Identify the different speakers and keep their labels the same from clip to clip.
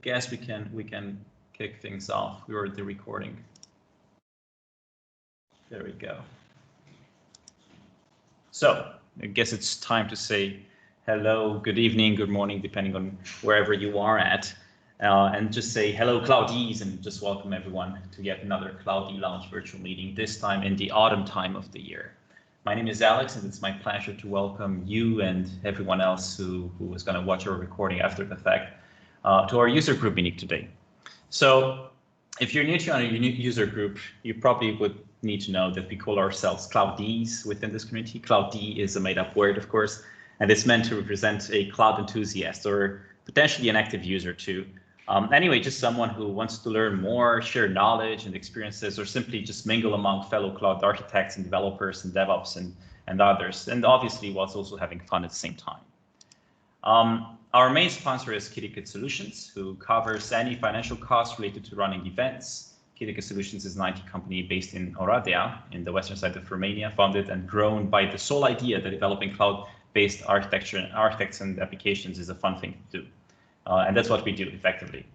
Speaker 1: guess we can kick things off. We were the recording. There we go. So I guess it's time to say hello, good evening, good morning, depending on wherever you are at, and just say hello, Cloudees, and just welcome everyone to yet another Cloudee Lounge virtual meeting, this time in the autumn time of the year. My name is Alex, and it's my pleasure to welcome you and everyone else who is going to watch our recording after the fact to our user group meeting today. So if you're new to our user group, you probably would need to know that we call ourselves Cloudees within this community. Cloudee is a made-up word, of course, and it's meant to represent a cloud enthusiast or potentially an active user too. Anyway, just someone who wants to learn more, share knowledge and experiences, or simply just mingle among fellow cloud architects and developers and DevOps and others, and obviously whilst also having fun at the same time. Our main sponsor is KittyKit Solutions, who covers any financial costs related to running events. KittyKit Solutions is an IT company based in Oradea, in the western side of Romania, founded and grown by the sole idea that developing cloud-based architects and applications is a fun thing to do. And that's what we do effectively.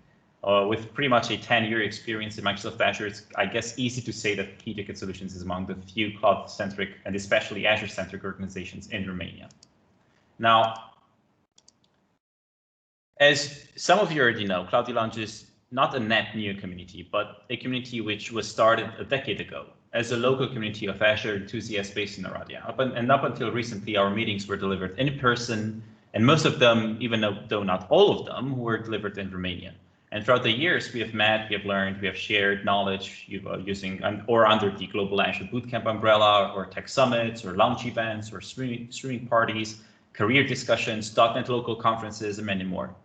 Speaker 1: With pretty much a 10-year experience in Microsoft Azure, it's, I guess, easy to say that KittyKit Solutions is among the few cloud-centric and especially Azure-centric organizations in Romania. Now, as some of you already know, Cloudee Lounge is not a net new community, but a community which was started a decade ago as a local community of Azure enthusiasts based in Oradea. Up until recently, our meetings were delivered in person, and most of them, even though not all of them, were delivered in Romania. And throughout the years, we have met, we have learned, we have shared knowledge using or under the Global Azure Bootcamp umbrella, or tech summits, or launch events, or streaming parties, career discussions, .NET local conferences, and many more.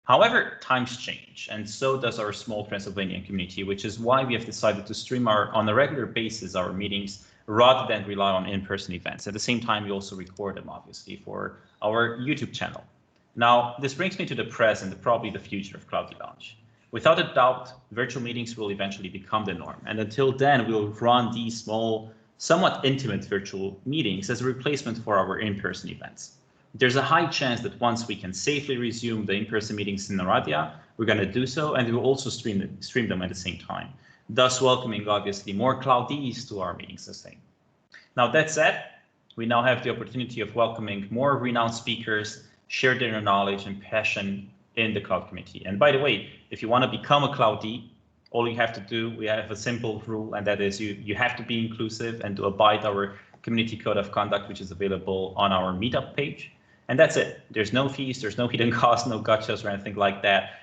Speaker 1: However, times change, and so does our small Transylvanian community, which is why we have decided to stream on a regular basis our meetings rather than rely on in-person events. At the same time, we also record them, obviously, for our YouTube channel. Now, this brings me to the present, probably the future of Cloudee Lounge. Without a doubt, virtual meetings will eventually become the norm, and until then, we'll run these small, somewhat intimate virtual meetings as a replacement for our in-person events. There's a high chance that once we can safely resume the in-person meetings in Oradea, we're going to do so, and we will also stream them at the same time, thus welcoming, obviously, more Cloudees to our meetings the same. Now, that said, we now have the opportunity of welcoming more renowned speakers, share their knowledge and passion in the cloud community. And by the way, if you want to become a Cloudee, all you have to do, we have a simple rule, and that is you have to be inclusive and to abide our community code of conduct, which is available on our meetup page. And that's it. There's no fees, there's no hidden costs, no gotchas or anything like that.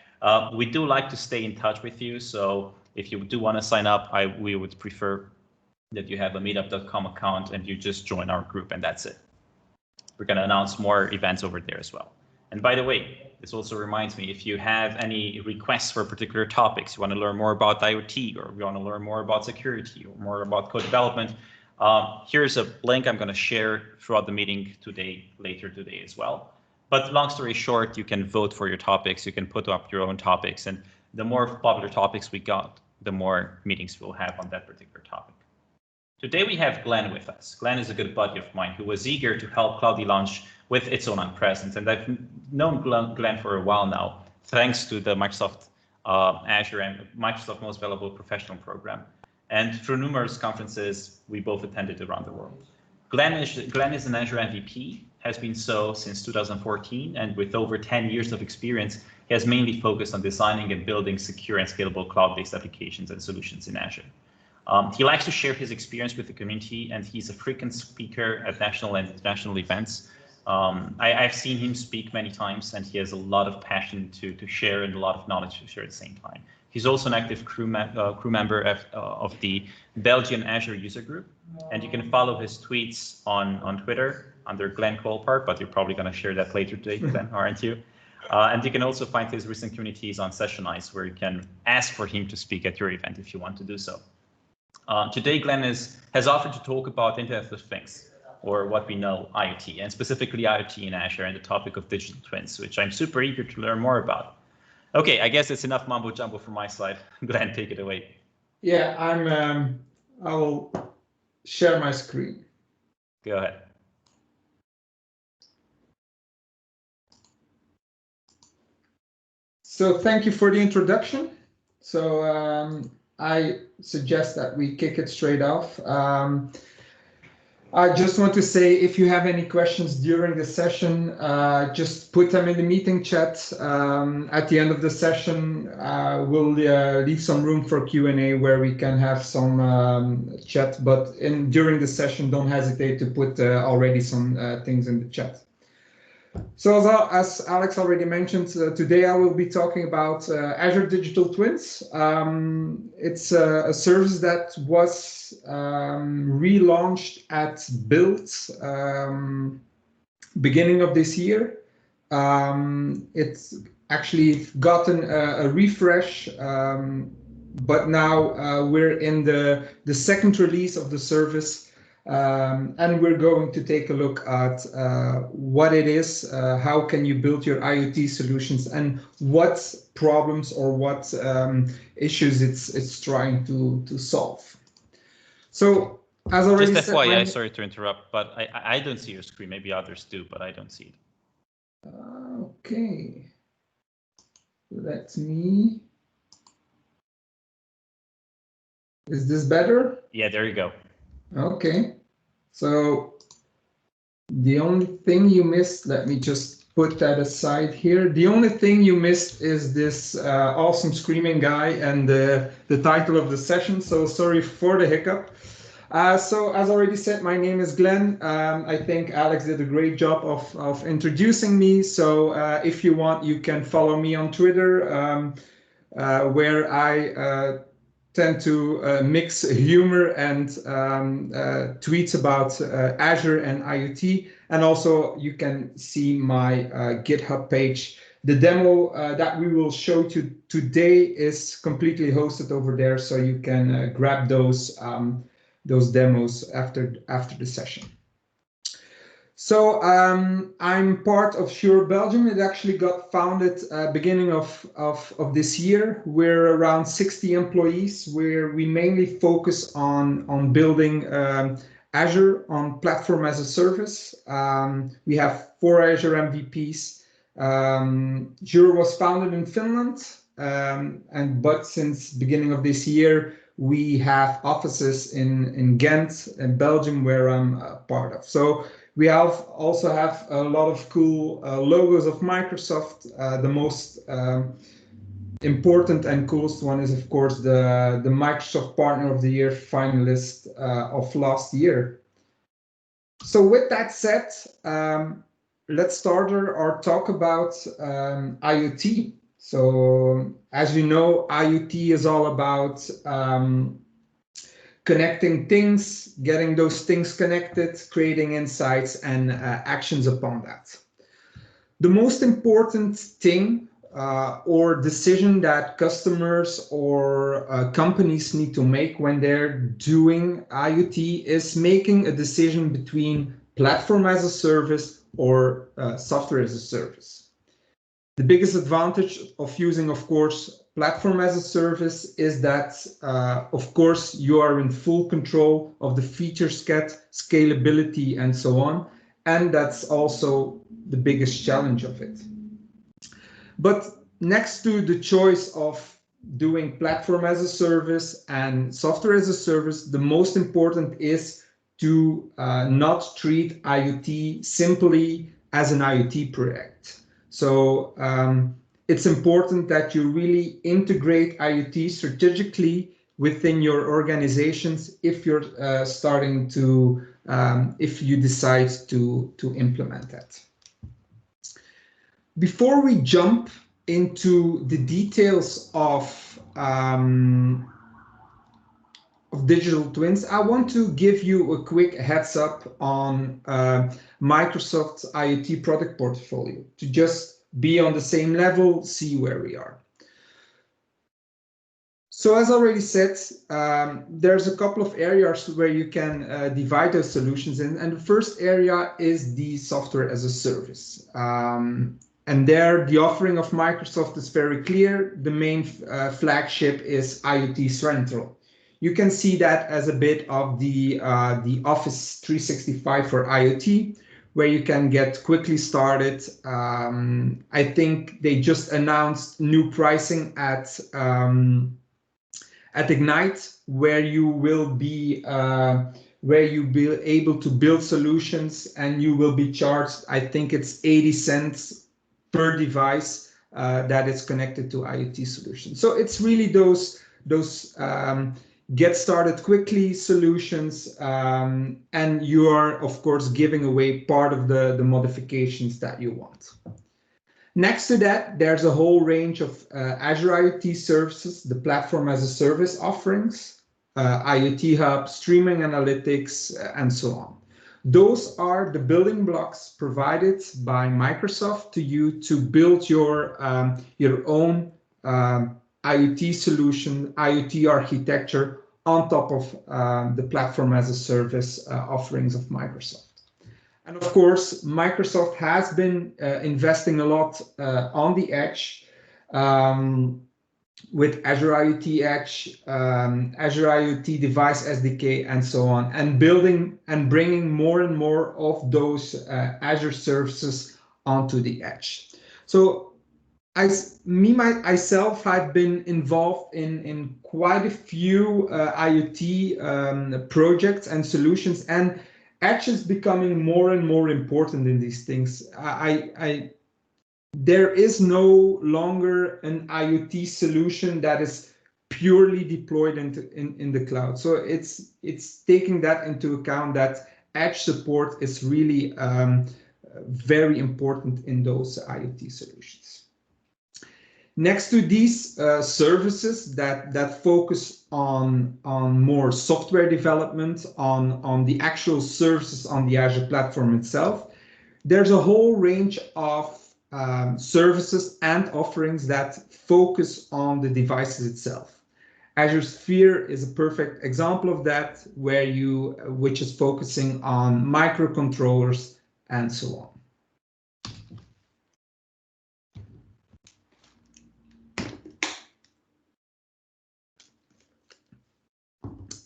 Speaker 1: We do like to stay in touch with you. So if you do want to sign up, we would prefer that you have a meetup.com account and you just join our group, and that's it. We're going to announce more events over there as well. And by the way, this also reminds me, if you have any requests for particular topics, you want to learn more about IoT, or you want to learn more about security, or more about code development, here's a link I'm going to share throughout the meeting later today as well. But long story short, you can vote for your topics, you can put up your own topics, and the more popular topics we got, the more meetings we'll have on that particular topic. Today we have Glenn with us. Glenn is a good buddy of mine who was eager to help Cloudee Launch with its own presence, and I've known Glenn for a while now, thanks to the Microsoft Azure and Microsoft Most Valuable Professional program. And through numerous conferences we both attended around the world. Glenn is an Azure MVP, has been so since 2014, and with over 10 years of experience, he has mainly focused on designing and building secure and scalable cloud-based applications and solutions in Azure. He likes to share his experience with the community, and he's a frequent speaker at national and international events. I've seen him speak many times, and he has a lot of passion to share and a lot of knowledge to share at the same time. He's also an active crew member of the Belgian Azure user group, and you can follow his tweets on Twitter under Glenn Colpaert, but you're probably going to share that later today, Glenn, aren't you? And you can also find his recent communities on Sessionize, where you can ask for him to speak at your event if you want to do so. Today, Glenn has offered to talk about Internet of Things, or what we know, IoT, and specifically IoT in Azure and the topic of digital twins, which I'm super eager to learn more about. Okay, I guess it's enough mumbo jumbo from my side. Glenn, take it away.
Speaker 2: Yeah, I will share my screen.
Speaker 1: Go ahead.
Speaker 2: So thank you for the introduction. So I suggest that we kick it straight off. I just want to say, if you have any questions during the session, just put them in the meeting chat. At the end of the session, we'll leave some room for Q&A where we can have some chat. But during the session, don't hesitate to put already some things in the chat. So as Alex already mentioned, today I will be talking about Azure Digital Twins. It's a service that was relaunched at Build beginning of this year. It's actually gotten a refresh, but now we're in the second release of the service. And we're going to take a look at what it is, how can you build your IoT solutions, and what problems or what issues it's trying to solve. So, as already
Speaker 1: just
Speaker 2: said,
Speaker 1: FYI, sorry to interrupt, but I don't see your screen. Maybe others do, but I don't see it.
Speaker 2: Okay, let me. Is this better?
Speaker 1: Yeah, there you go.
Speaker 2: Okay, so the only thing you missed, let me just put that aside here. The only thing you missed is this awesome screaming guy and the title of the session. So sorry for the hiccup. So as already said, my name is Glenn. I think Alex did a great job of introducing me. So if you want, you can follow me on Twitter, where I tend to mix humor and tweets about Azure and IoT. And also you can see my GitHub page. The demo that we will show you today is completely hosted over there, so you can grab those demos after the session. So I'm part of Shure Belgium. It actually got founded beginning of this year. We're around 60 employees, where we mainly focus on building Azure on platform as a service. We have 4 Azure MVPs. Shure was founded in Finland, but since beginning of this year, we have offices in Ghent and Belgium, where I'm part of. So we also have a lot of cool logos of Microsoft. The most important and coolest one is, of course, the Microsoft Partner of the Year finalist of last year. So with that said, let's start our talk about IoT. So as you know, IoT is all about connecting things, getting those things connected, creating insights and actions upon that. The most important thing or decision that customers or companies need to make when they're doing IoT is making a decision between platform as a service or software as a service. The biggest advantage of using, of course, platform as a service is that, of course, you are in full control of the feature set, scalability, and so on. And that's also the biggest challenge of it. But next to the choice of doing platform as a service and software as a service, the most important is to not treat IoT simply as an IoT project. So it's important that you really integrate IoT strategically within your organizations if you're starting to, if you decide to implement that. Before we jump into the details of digital twins, I want to give you a quick heads up on Microsoft's IoT product portfolio to just be on the same level, see where we are. So as already said, there's a couple of areas where you can divide those solutions in, and the first area is the software as a service. And there, the offering of Microsoft is very clear. The main flagship is IoT Central. You can see that as a bit of the Office 365 for IoT, where you can get quickly started. I think they just announced new pricing at Ignite, where you will be able to build solutions, and you will be charged, I think it's 80 cents per device that is connected to IoT solutions. So it's really those get started quickly solutions, and you are of course giving away part of the modifications that you want. Next to that, there's a whole range of Azure IoT services, the platform as a service offerings, IoT Hub, streaming analytics, and so on. Those are the building blocks provided by Microsoft to you to build your own IoT solution, IoT architecture on top of the platform as a service offerings of Microsoft. And of course, Microsoft has been investing a lot on the edge with Azure IoT Edge, Azure IoT Device SDK, and so on, and building and bringing more and more of those Azure services onto the edge. So myself, I've been involved in quite a few IoT projects and solutions, and Edge is becoming more and more important in these things. There is no longer an IoT solution that is purely deployed in the cloud. So it's taking that into account that Edge support is really very important in those IoT solutions. Next to these services that focus on more software development, on the actual services on the Azure platform itself, there's a whole range of services and offerings that focus on the devices itself. Azure Sphere is a perfect example of that, which is focusing on microcontrollers and so on.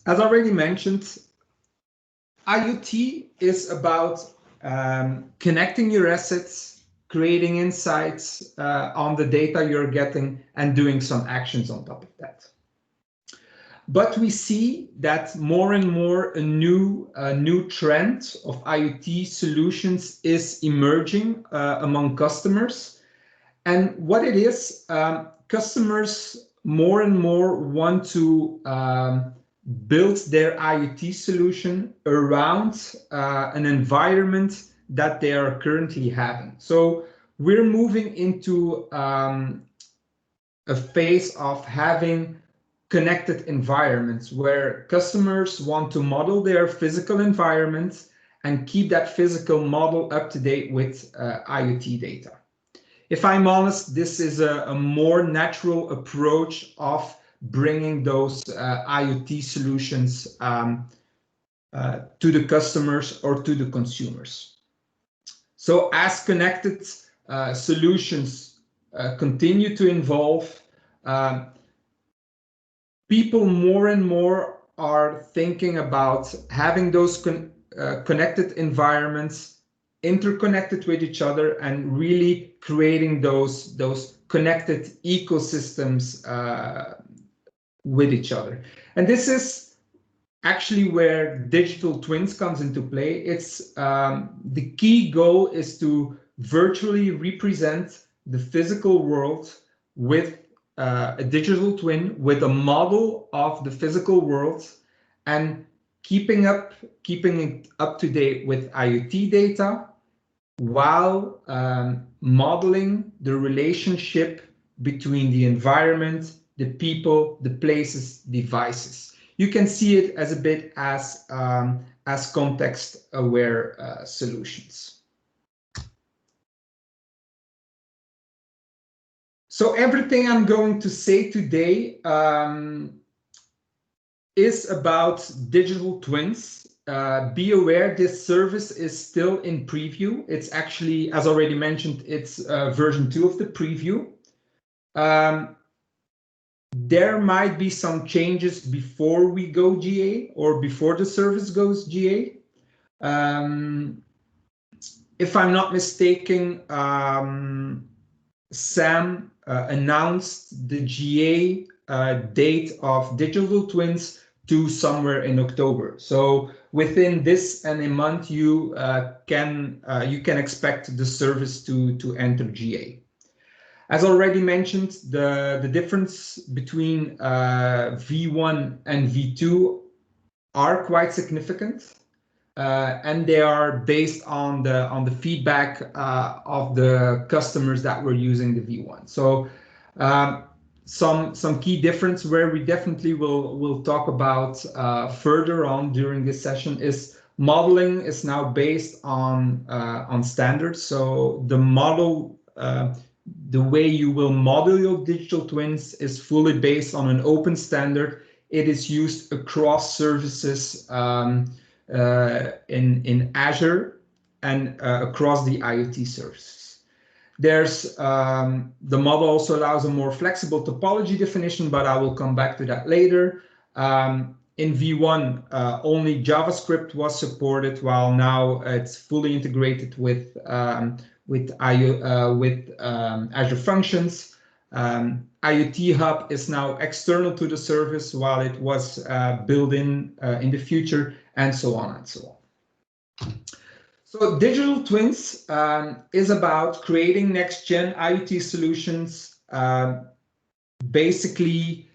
Speaker 2: As already mentioned, IoT is about connecting your assets, creating insights on the data you're getting, and doing some actions on top of that. But we see that more and more a new trend of IoT solutions is emerging among customers. And what it is, customers more and more want to build their IoT solution around an environment that they are currently having. So we're moving into a phase of having connected environments where customers want to model their physical environment and keep that physical model up to date with IoT data. If I'm honest, this is a more natural approach of bringing those IoT solutions to the customers or to the consumers. So as connected solutions continue to evolve, people more and more are thinking about having those connected environments interconnected with each other and really creating those connected ecosystems with each other. And this is actually where digital twins comes into play. It's the key goal is to virtually represent the physical world with a digital twin, with a model of the physical world, and keeping it up to date with IoT data, while modeling the relationship between the environment, the people, the places, devices. You can see it as a bit as context-aware solutions. So everything I'm going to say today is about digital twins. Be aware this service is still in preview. It's actually, as already mentioned, it's version 2 of the preview. There might be some changes before we go GA or before the service goes GA. If I'm not mistaken, Sam announced the GA date of Digital Twins to somewhere in October. So within this and a month, you can expect the service to enter GA. As already mentioned, the difference between V1 and V2 are quite significant. And they are based on the feedback of the customers that were using the V1. So some key difference where we definitely will talk about further on during this session is modeling is now based on standards. So the model, the way you will model your digital twins is fully based on an open standard. It is used across services in Azure and across the IoT services. There's the model also allows a more flexible topology definition, but I will come back to that later. In V1, only JavaScript was supported, while now it's fully integrated with Azure Functions. IoT Hub is now external to the service, while it was built in the future, and so on and so on. So Digital Twins is about creating next-gen IoT solutions, basically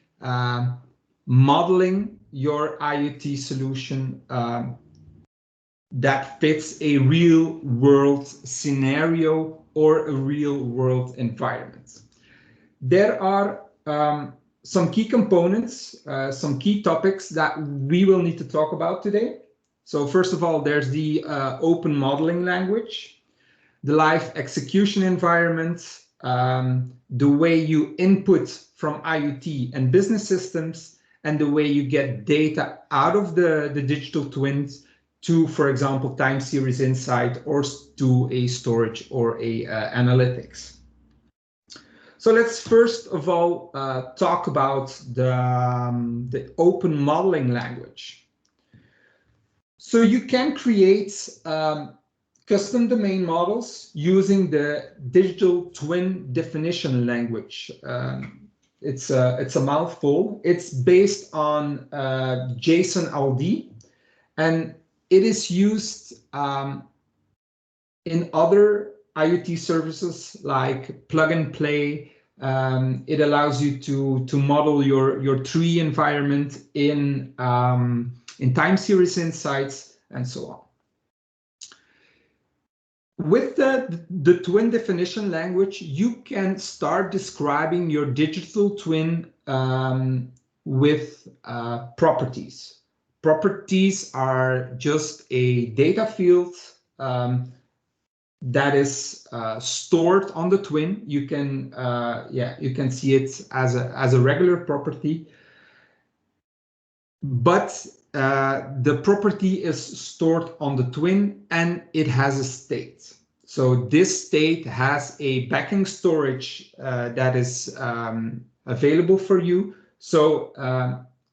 Speaker 2: modeling your IoT solution that fits a real-world scenario or a real-world environment. There are some key components, some key topics that we will need to talk about today. So first of all, there's the open modeling language, the live execution environment, the way you input from IoT and business systems, and the way you get data out of the digital twins to, for example, time series insight or to a storage or a analytics. So let's first of all talk about the open modeling language. So you can create custom domain models using the digital twin definition language. It's a mouthful. It's based on JSON-LD, and it is used in other IoT services like plug and play. It allows you to model your tree environment in time series insights and so on. With the twin definition language, you can start describing your digital twin with properties. Properties are just a data field that is stored on the twin. You can see it as a regular property, but the property is stored on the twin and it has a state. So this state has a backing storage that is available for you. So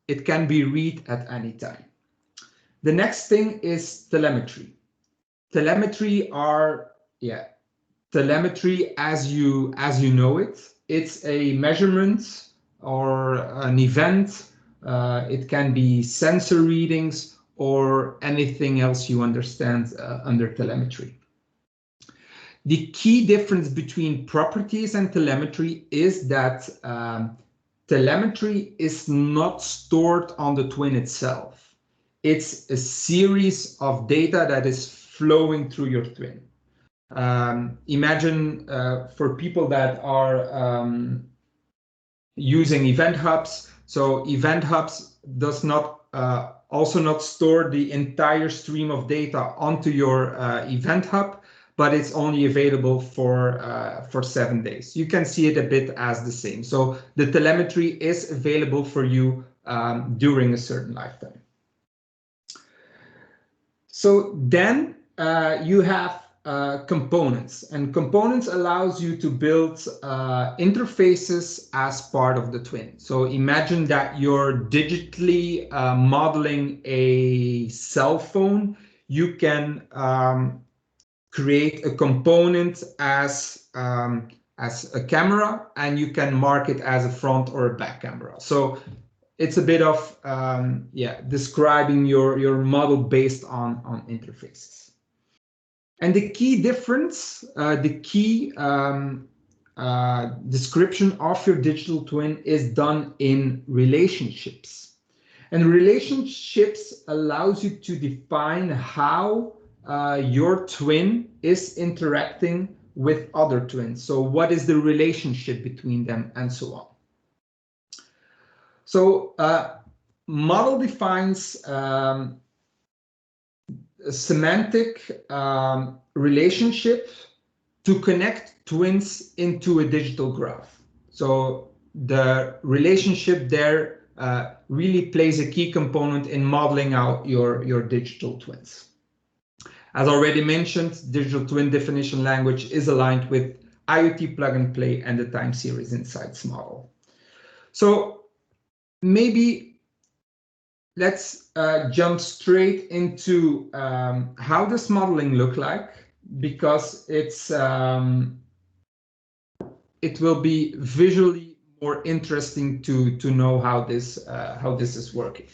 Speaker 2: it can be read at any time. The next thing is telemetry. Telemetry as you know it. It's a measurement or an event. It can be sensor readings or anything else you understand under telemetry. The key difference between properties and telemetry is that telemetry is not stored on the twin itself. It's a series of data that is flowing through your twin. Imagine for people that are using event hubs. So event hubs does not also not store the entire stream of data onto your event hub, but it's only available for 7 days. You can see it a bit as the same. So the telemetry is available for you during a certain lifetime. So then you have components, and components allows you to build interfaces as part of the twin. So imagine that you're digitally modeling a cell phone. You can create a component as a camera, and you can mark it as a front or a back camera. So it's a bit of describing your model based on interfaces. And the key difference, the key description of your digital twin is done in relationships. And relationships allows you to define how your twin is interacting with other twins. So what is the relationship between them and so on. So model defines a semantic relationship to connect twins into a digital graph. So the relationship there really plays a key component in modeling out your digital twins. As already mentioned, digital twin definition language is aligned with IoT plug and play and the time series insights model. So maybe let's jump straight into how does modeling look like, because it's it will be visually more interesting to know how this is working.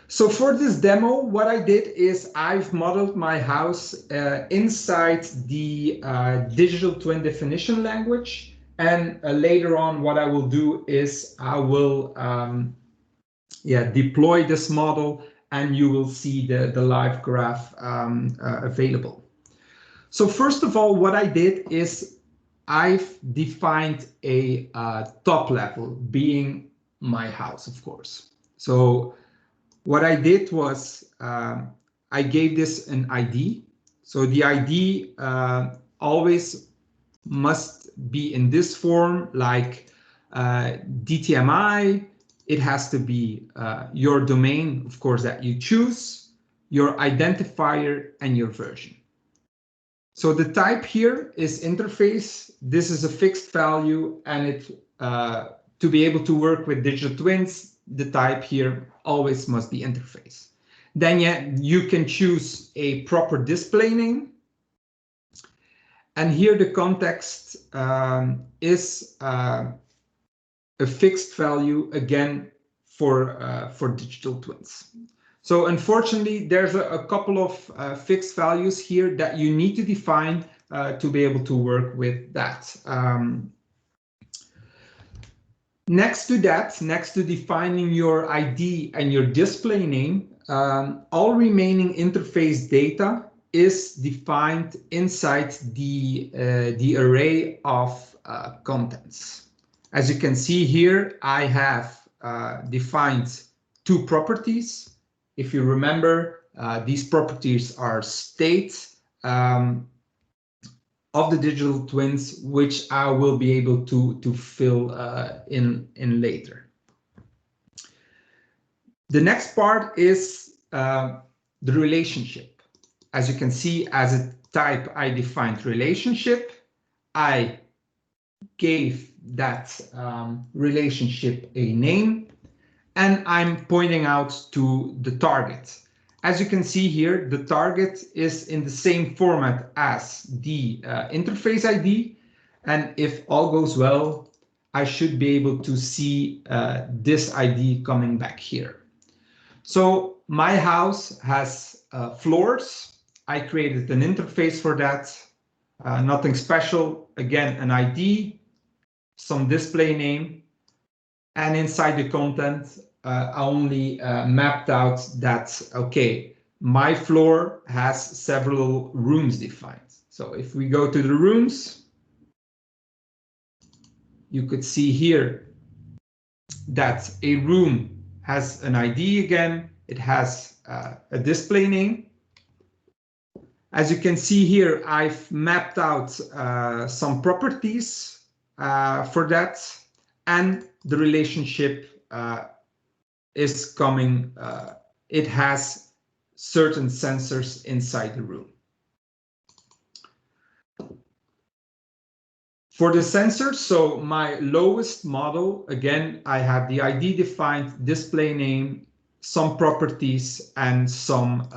Speaker 2: So for this demo, what I did is I've modeled my house inside the digital twin definition language, and later on what I will do is I will deploy this model, and you will see the live graph available. So first of all, what I did is I've defined a top level, being my house, of course. So what I did was I gave this an ID. So the ID always must be in this form, like DTMI. It has to be your domain, of course, that you choose, your identifier, and your version. So the type here is interface. This is a fixed value, and it to be able to work with digital twins, the type here always must be interface. Then you can choose a proper display name. And here the context is a fixed value, again, for digital twins. So unfortunately, there's a couple of fixed values here that you need to define to be able to work with that. Next to that, next to defining your ID and your display name, all remaining interface data is defined inside the array of contents. As you can see here, I have defined two properties. If you remember, these properties are states of the digital twins, which I will be able to fill in later. The next part is the relationship. As you can see, as a type, I defined relationship. I gave that relationship a name, and I'm pointing out to the target. As you can see here, the target is in the same format as the interface ID. And if all goes well, I should be able to see this ID coming back here. So my house has floors. I created an interface for that. Nothing special. Again, an ID, some display name. And inside the content, I only mapped out that, okay, my floor has several rooms defined. So if we go to the rooms, you could see here that a room has an ID again. It has a display name. As you can see here, I've mapped out some properties for that, and the relationship is coming, it has certain sensors inside the room. For the sensors, so my lowest model, again, I have the ID defined, display name, some properties, and some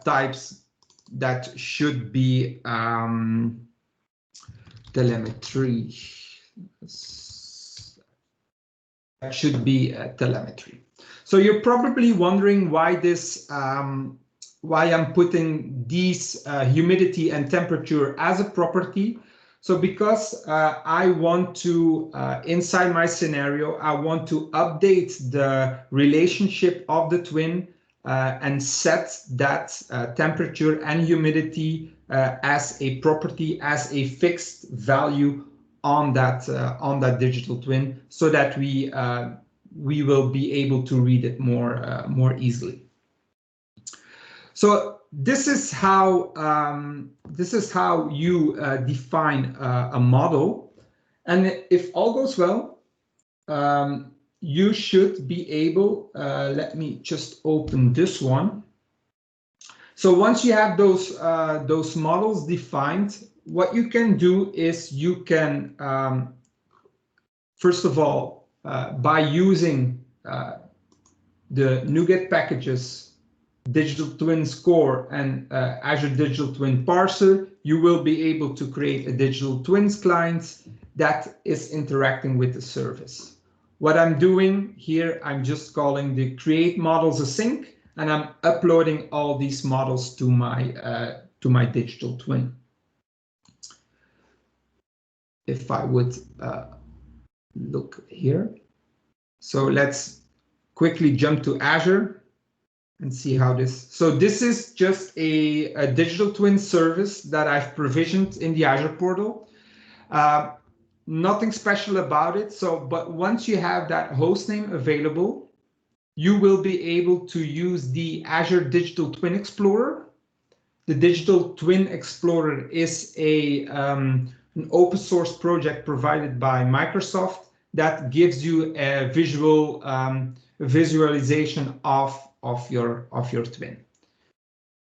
Speaker 2: types should be telemetry. That should be telemetry. So you're probably wondering why this, why I'm putting these humidity and temperature as a property. So because I want to, inside my scenario, I want to update the relationship of the twin and set that temperature and humidity as a property, as a fixed value on that digital twin, so that we will be able to read it more easily. So this is how you define a model, and if all goes well, you should be able. Let me just open this one. So once you have those models defined, what you can do is you can first of all, by using the NuGet packages, Digital Twins Core and Azure Digital Twin Parser, you will be able to create a Digital Twins client that is interacting with the service. What I'm doing here, I'm just calling the create models async, and I'm uploading all these models to my digital twin. If I would look here. So let's quickly jump to Azure and see how this. So this is just a digital twin service that I've provisioned in the Azure portal. Nothing special about it. So, but once you have that hostname available, you will be able to use the Azure Digital Twin Explorer. The Digital Twin Explorer is an open source project provided by Microsoft that gives you a visualization of your twin.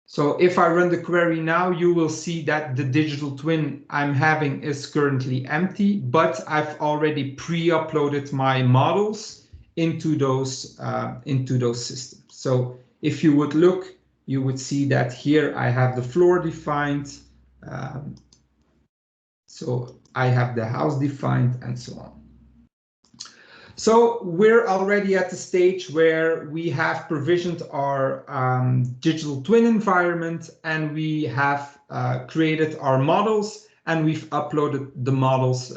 Speaker 2: So if I run the query now, you will see that the digital twin I'm having is currently empty, but I've already pre-uploaded my models into those systems. So if you would look, you would see that here I have the floor defined. So I have the house defined and so on. So we're already at the stage where we have provisioned our digital twin environment, and we have created our models, and we've uploaded the models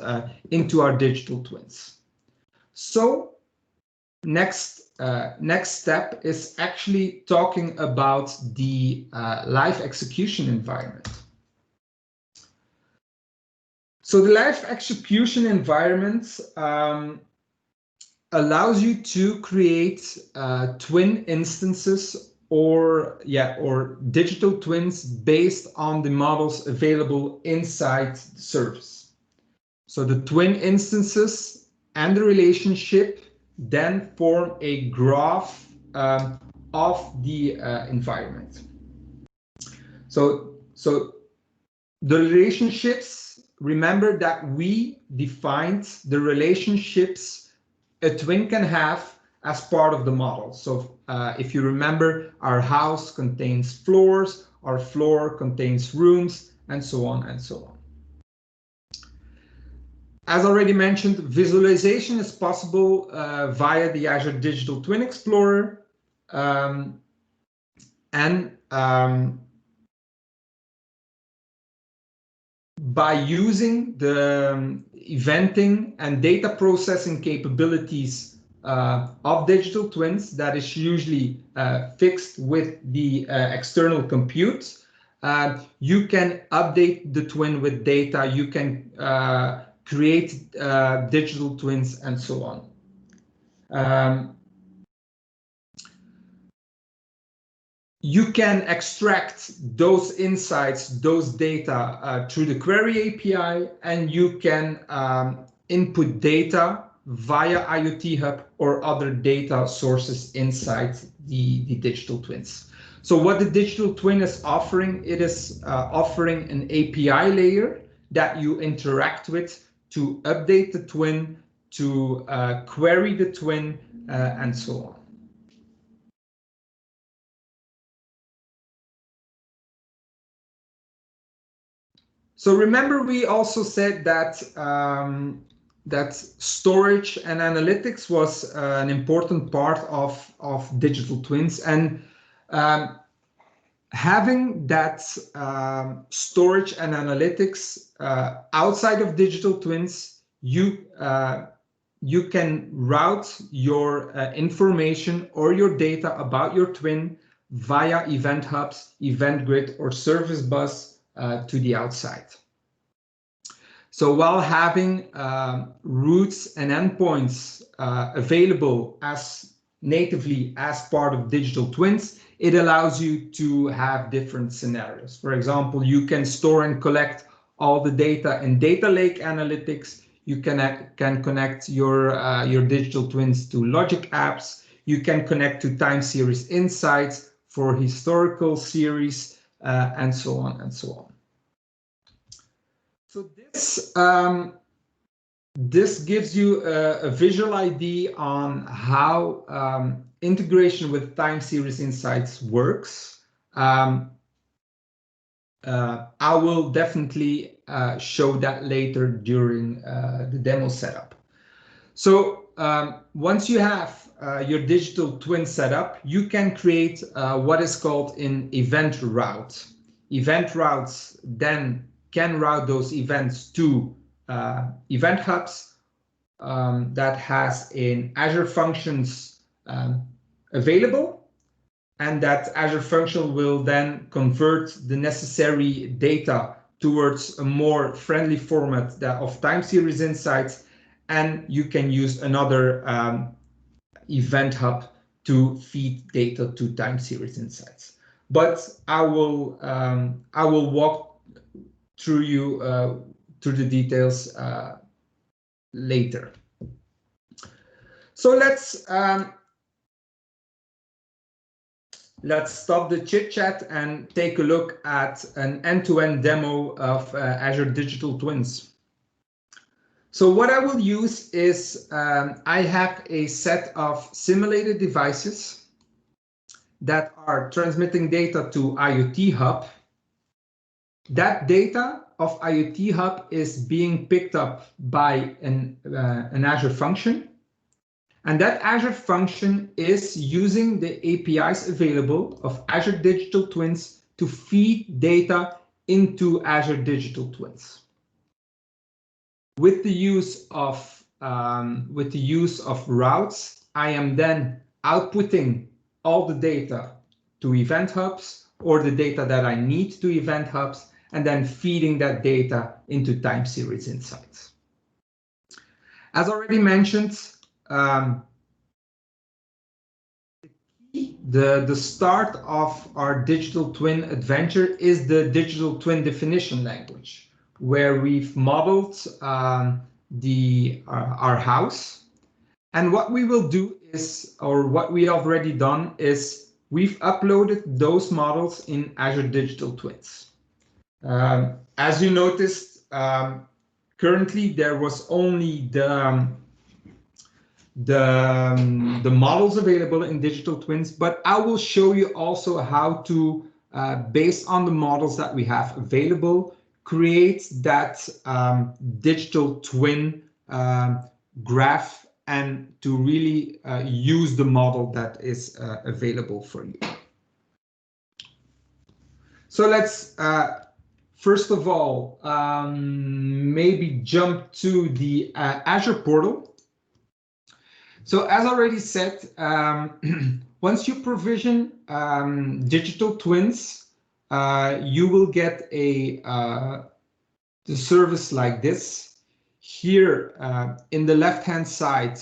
Speaker 2: into our digital twins. So next step is actually talking about the live execution environment. So the live execution environment allows you to create twin instances or digital twins based on the models available inside the service. So the twin instances and the relationship then form a graph of the environment. So the relationships, remember that we defined the relationships a twin can have as part of the model. So if you remember, our house contains floors, our floor contains rooms, and so on and so on. As already mentioned, visualization is possible via the Azure Digital Twin Explorer, by using the eventing and data processing capabilities of digital twins that is usually fixed with the external compute, you can update the twin with data, you can create digital twins and so on. You can extract those insights, those data through the query API, and you can input data via IoT Hub or other data sources inside the digital twins. So what the digital twin is offering, it is offering an API layer that you interact with to update the twin, to query the twin, and so on. So remember, we also said that that storage and analytics was an important part of digital twins, and having that storage and analytics outside of digital twins, you can route your information or your data about your twin via event hubs, event grid, or service bus to the outside. So while having routes and endpoints available as natively as part of digital twins, it allows you to have different scenarios. For example, you can store and collect all the data in data lake analytics. You can connect your digital twins to logic apps. You can connect to time series insights for historical series, and so on and so on. So this gives you a visual idea on how integration with time series insights works. I will definitely show that later during the demo setup. So once you have your digital twin set up, you can create what is called an event route. Event routes then can route those events to event hubs that has in Azure Functions available, and that Azure Function will then convert the necessary data towards a more friendly format of time series insights, and you can use another event hub to feed data to time series insights. But I will walk through you through the details later. So let's stop the chit chat and take a look at an end-to-end demo of Azure Digital Twins. So what I will use is I have a set of simulated devices that are transmitting data to IoT Hub. That data of IoT Hub is being picked up by an Azure function. And that Azure function is using the APIs available of Azure Digital Twins to feed data into Azure Digital Twins. With the use of routes, I am then outputting all the data to event hubs, or the data that I need to event hubs, and then feeding that data into time series insights. As already mentioned, the start of our digital twin adventure is the digital twin definition language, where we've modeled our house. And what we will do is, or what we already done is, we've uploaded those models in Azure Digital Twins. As you noticed, currently there was only the models available in Digital Twins, but I will show you also how to, based on the models that we have available, create that digital twin graph, and to really use the model that is available for you. So let's first of all maybe jump to the Azure portal. So as already said, once you provision digital twins, you will get the service like this. Here in the left-hand side,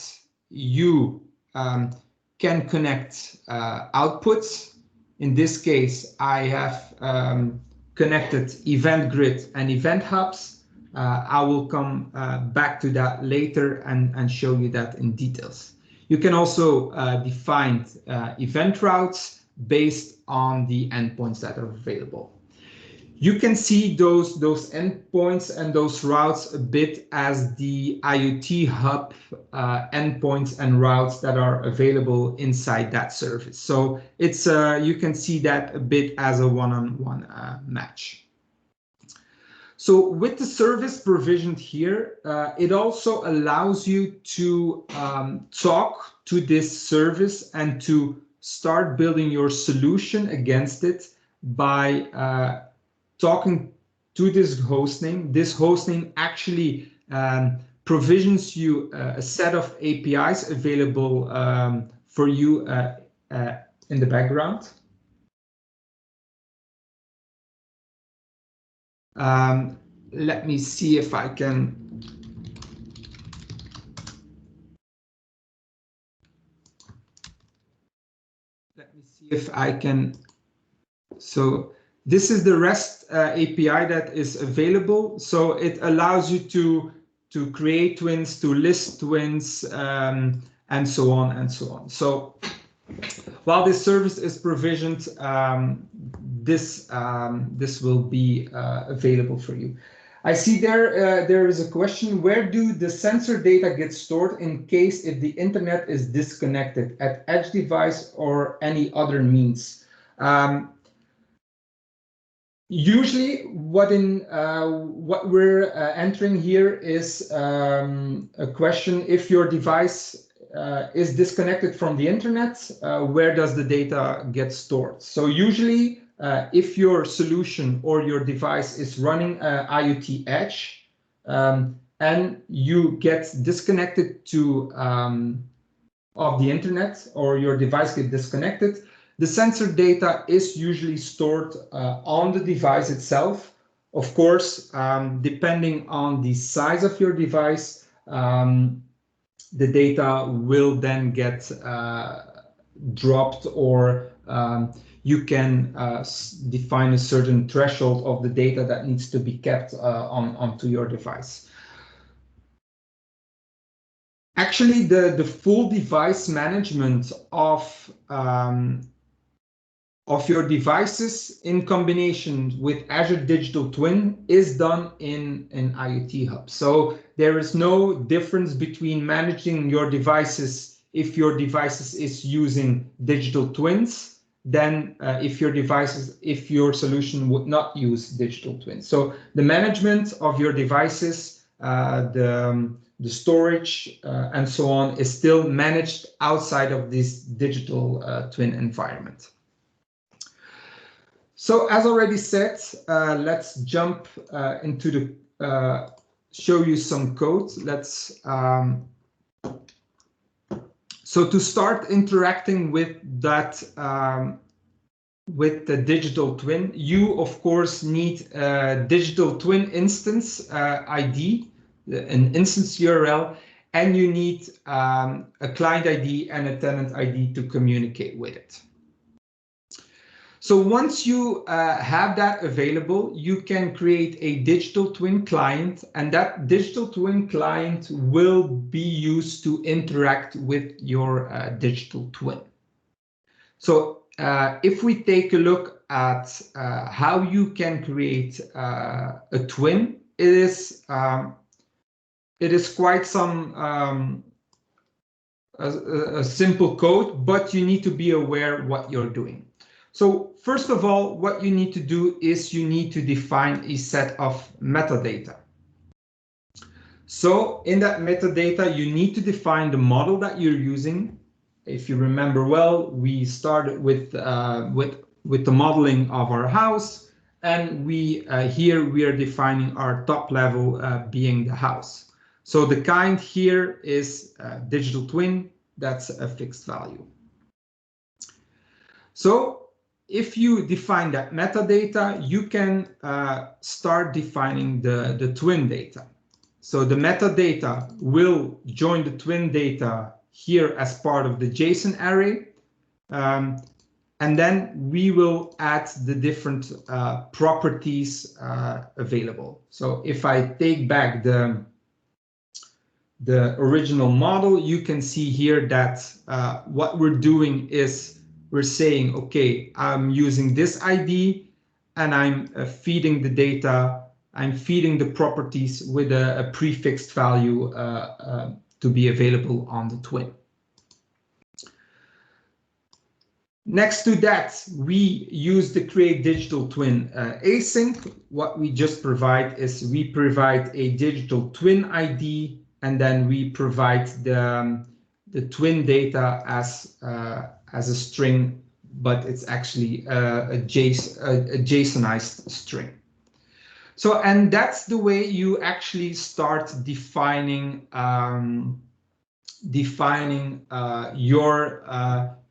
Speaker 2: you can connect outputs. In this case, I have connected Event Grid and Event Hubs. I will come back to that later and show you that in details. You can also define event routes based on the endpoints that are available. You can see those endpoints and those routes a bit as the IoT Hub endpoints and routes that are available inside that service. So it's you can see that a bit as a one-on-one match. So with the service provisioned here, it also allows you to talk to this service and to start building your solution against it by talking to this hostname. This hostname actually provisions you a set of APIs available for you in the background. Let me see if I can. Let me see if I can. So this is the REST API that is available. So it allows you to create twins, to list twins, and so on and so on. So while this service is provisioned, this will be available for you. I see there is a question: where do the sensor data get stored in case if the internet is disconnected, at edge device or any other means? Usually, what we're entering here is a question: if your device is disconnected from the internet, where does the data get stored? So usually, if your solution or your device is running IoT Edge and you get disconnected of the internet, or your device gets disconnected, the sensor data is usually stored on the device itself. Of course, depending on the size of your device, the data will then get dropped, or you can define a certain threshold of the data that needs to be kept onto your device. Actually, the full device management of your devices in combination with Azure Digital Twin is done in IoT Hub. So there is no difference between managing your devices if your devices is using digital twins than if your solution would not use digital twins. So the management of your devices, the storage and so on is still managed outside of this digital twin environment. So as already said, let's jump into the show you some code. Let's so to start interacting with that with the digital twin, you of course need a digital twin instance ID, an instance URL, and you need a client ID and a tenant ID to communicate with it. So once you have that available, you can create a digital twin client, and that digital twin client will be used to interact with your digital twin. So if we take a look at how you can create a twin, it is quite some a simple code, but you need to be aware what you're doing. So first of all, what you need to do is you need to define a set of metadata. So in that metadata, you need to define the model that you're using. If you remember well, we started with the modeling of our house, and here we are defining our top level being the house. So the kind here is digital twin. That's a fixed value. So if you define that metadata, you can start defining the twin data. So the metadata will join the twin data here as part of the JSON array. And then we will add the different properties available. So if I take back the original model, you can see here that what we're doing is we're saying, okay, I'm using this ID and I'm feeding the data, I'm feeding the properties with a prefixed value to be available on the twin. Next to that, we use the Create Digital Twin async. What we just provide is we provide a digital twin ID, and then we provide the twin data as a string, but it's actually a JSONized string. So, and that's the way you actually start defining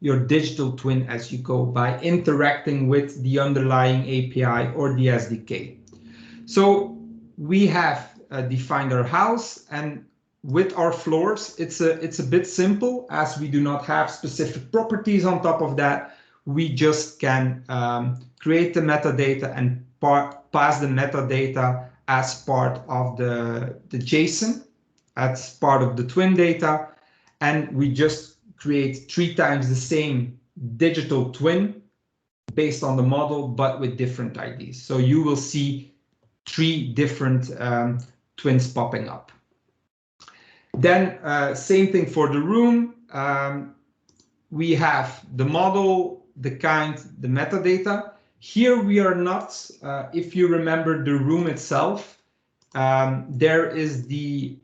Speaker 2: your digital twin as you go, by interacting with the underlying API or the SDK. So we have defined our house, and with our floors, it's a bit simple, as we do not have specific properties on top of that. We just can create the metadata and pass the metadata as part of the JSON, as part of the twin data, and we just create 3 times the same digital twin based on the model, but with different IDs. So you will see 3 different twins popping up. Then same thing for the room. We have the model, the kind, the metadata. Here we are not, if you remember the room itself, there is the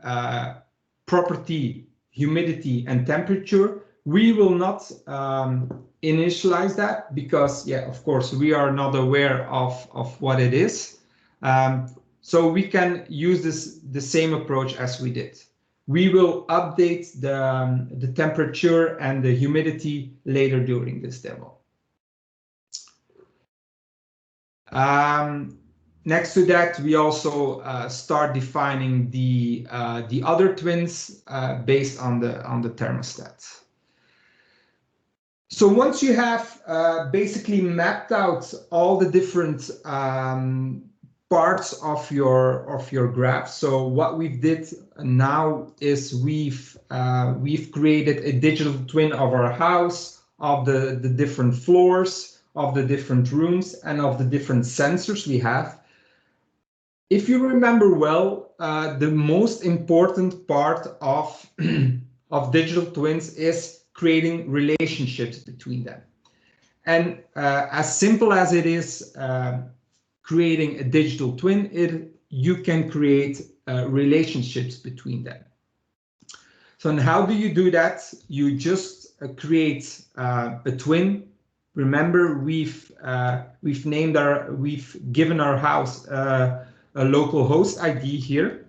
Speaker 2: property, humidity and temperature. We will not initialize that because, yeah, of course, we are not aware of what it is. So we can use the same approach as we did. We will update the temperature and the humidity later during this demo. Next to that, we also start defining the other twins based on the thermostat. So once you have basically mapped out all the different parts of your graph, so what we did now is we've created a digital twin of our house, of the different floors, of the different rooms, and of the different sensors we have. If you remember well, the most important part of digital twins is creating relationships between them. And as simple as it is creating a digital twin, you can create relationships between them. So and how do you do that? You just create a twin. Remember, we've given our house a local host ID here.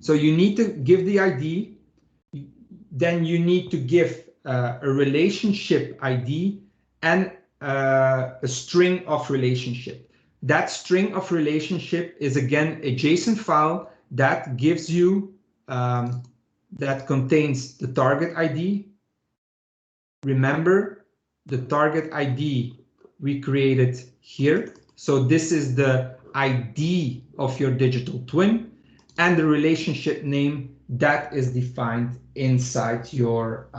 Speaker 2: So you need to give the ID, then you need to give a relationship ID and a string of relationship. That string of relationship is again a JSON file that gives you, that contains the target ID. Remember, the target ID we created here. So this is the ID of your digital twin, and the relationship name that is defined inside your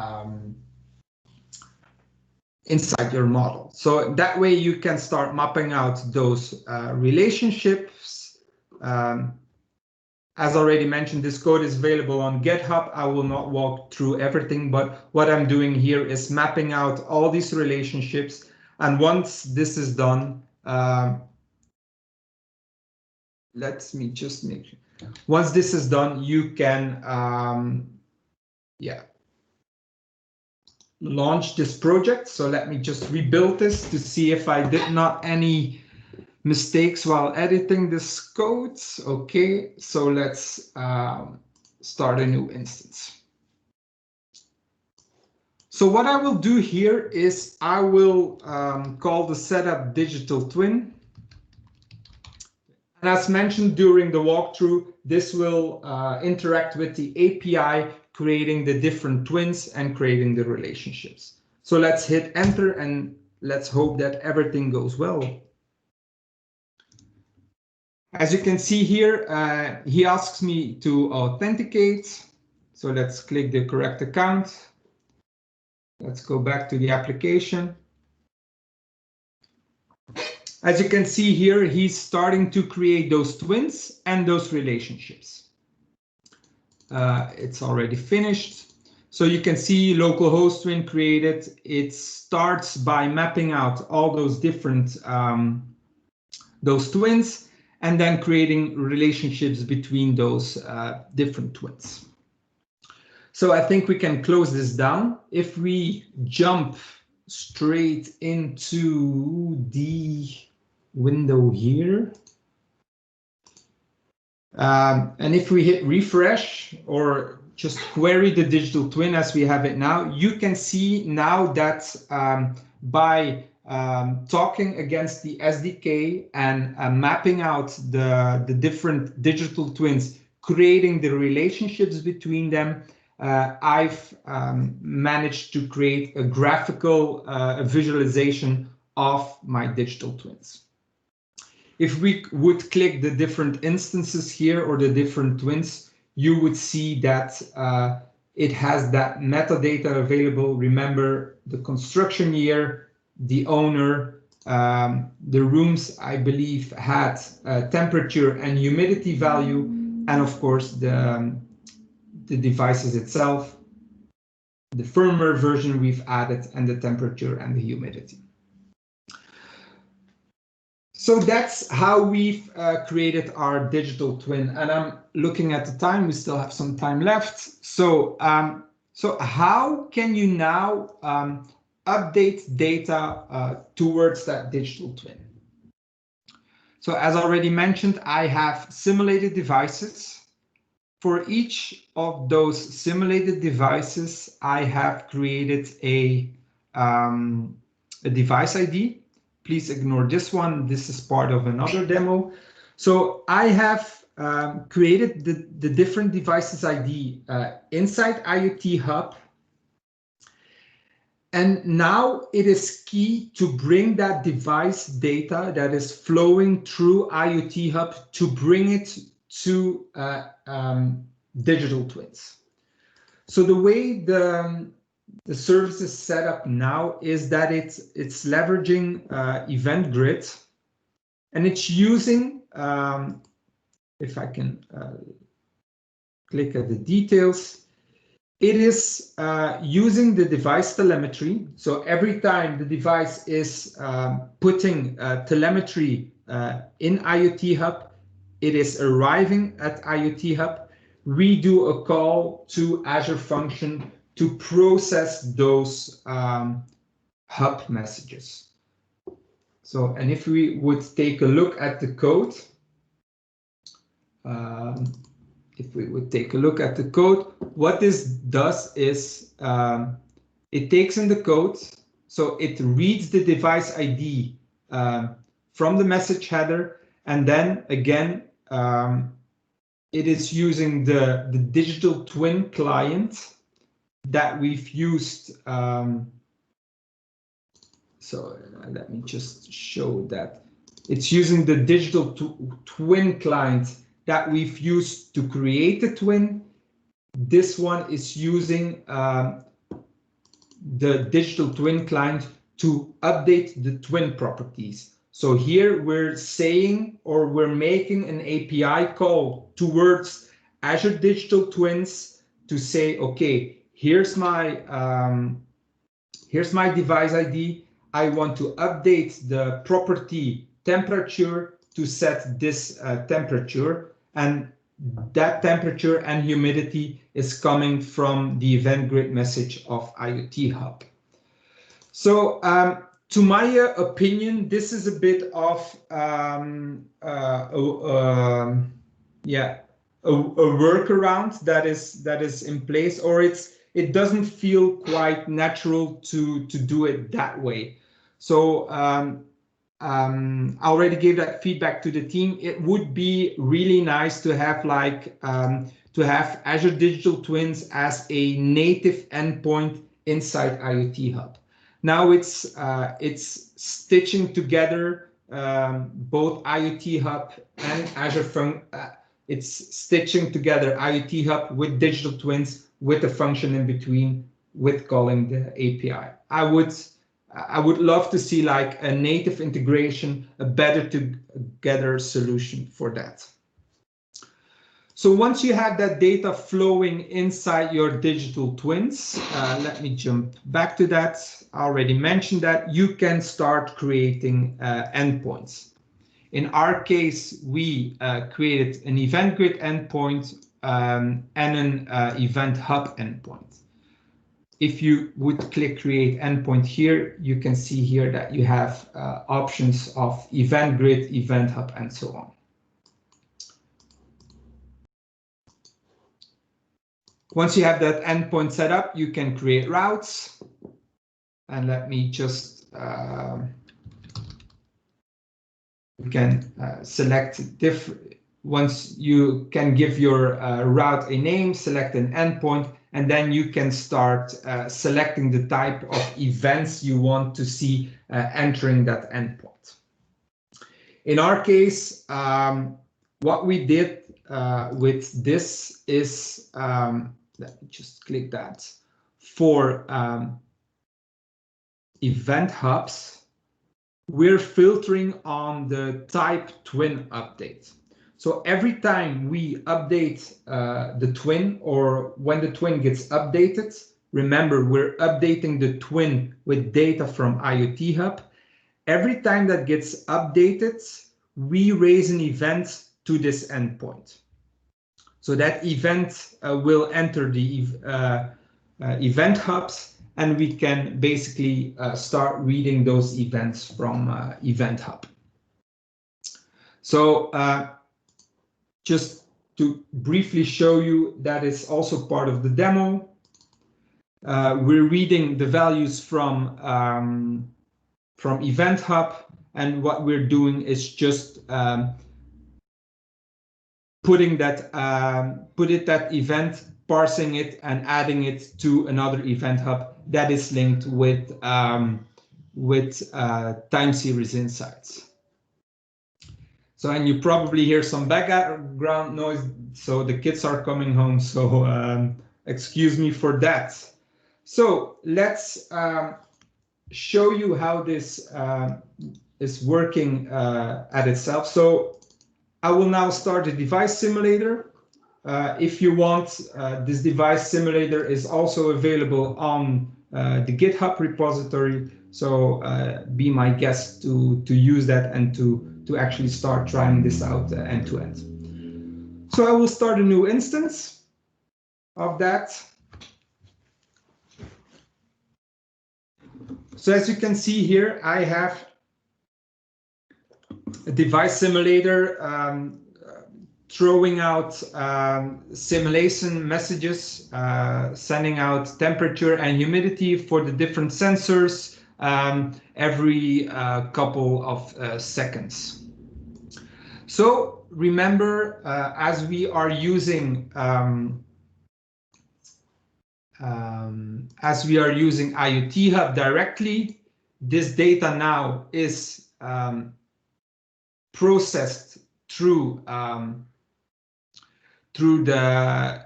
Speaker 2: model. So that way you can start mapping out those relationships. As already mentioned, this code is available on GitHub. I will not walk through everything, but what I'm doing here is mapping out all these relationships. And once this is done, let me just make sure. Once this is done, you can launch this project. So let me just rebuild this to see if I did not any mistakes while editing this code. Okay, so let's start a new instance. So what I will do here is I will call the setup digital twin. And as mentioned during the walkthrough, this will interact with the API, creating the different twins and creating the relationships. So let's hit enter and let's hope that everything goes well. As you can see here, he asks me to authenticate. So let's click the correct account. Let's go back to the application. As you can see here, he's starting to create those twins and those relationships. It's already finished. So you can see localhost twin created. It starts by mapping out all those different those twins and then creating relationships between those different twins. So I think we can close this down. If we jump straight into the window here, and if we hit refresh or just query the digital twin as we have it now, you can see now that by talking against the SDK and mapping out the different digital twins, creating the relationships between them, I've managed to create a graphical visualization of my digital twins. If we would click the different instances here or the different twins, you would see that it has that metadata available. Remember the construction year, the owner, the rooms, I believe, had temperature and humidity value, and of course the devices itself, the firmware version we've added, and the temperature and the humidity. So that's how we've created our digital twin. And I'm looking at the time, we still have some time left. So, so how can you now update data towards that digital twin? So as already mentioned, I have simulated devices. For each of those simulated devices, I have created a device ID. Please ignore this one. This is part of another demo. So I have created the different devices ID inside IoT Hub. And now it is key to bring that device data that is flowing through IoT Hub to bring it to digital twins. So the way the service is set up now is that it's leveraging Event Grid, and it's using, if I can click at the details, it is using the device telemetry. So every time the device is putting telemetry in IoT Hub, it is arriving at IoT Hub. We do a call to Azure Function to process those hub messages. So, and if we would take a look at the code, what this does is it takes in the code, so it reads the device ID from the message header, and then again, it is using the digital twin client that we've used. So let me just show that. It's using the digital twin client that we've used to create the twin. This one is using the digital twin client to update the twin properties. So here we're saying, or we're making an API call towards Azure Digital Twins to say, okay, here's my device ID. I want to update the property temperature to set this temperature, and that temperature and humidity is coming from the event grid message of IoT Hub. So to my opinion, this is a bit of a workaround that is in place, or it doesn't feel quite natural to do it that way. So I already gave that feedback to the team. It would be really nice to have have Azure Digital Twins as a native endpoint inside IoT Hub. Now it's stitching together both IoT Hub and Azure it's stitching together IoT Hub with Digital Twins with a function in between with calling the API. I would love to see like a native integration, a better together solution for that. So once you have that data flowing inside your digital twins, let me jump back to that. I already mentioned that you can start creating endpoints. In our case, we created an event grid endpoint and an event hub endpoint. If you would click create endpoint here, you can see here that you have options of event grid, event hub, and so on. Once you have that endpoint set up, you can create routes. And let me just, you can select different, once you can give your route a name, select an endpoint, and then you can start selecting the type of events you want to see entering that endpoint. In our case, what we did with this is, let me just click that, for event hubs, we're filtering on the type twin update. So every time we update the twin, or when the twin gets updated, remember we're updating the twin with data from IoT Hub. Every time that gets updated, we raise an event to this endpoint. So that event will enter the event hubs, and we can basically start reading those events from Event Hub. So just to briefly show you, that is also part of the demo. We're reading the values from Event Hub, and what we're doing is just putting that that event, parsing it, and adding it to another Event Hub that is linked with time series insights. So, and you probably hear some background noise. So the kids are coming home. So excuse me for that. So let's show you how this is working at itself. So I will now start a device simulator. If you want, this device simulator is also available on the GitHub repository. So be my guest to use that and to actually start trying this out end to end. So I will start a new instance of that. So as you can see here, I have a device simulator throwing out simulation messages, sending out temperature and humidity for the different sensors every couple of seconds. So remember, as we are using IoT Hub directly, this data now is processed through the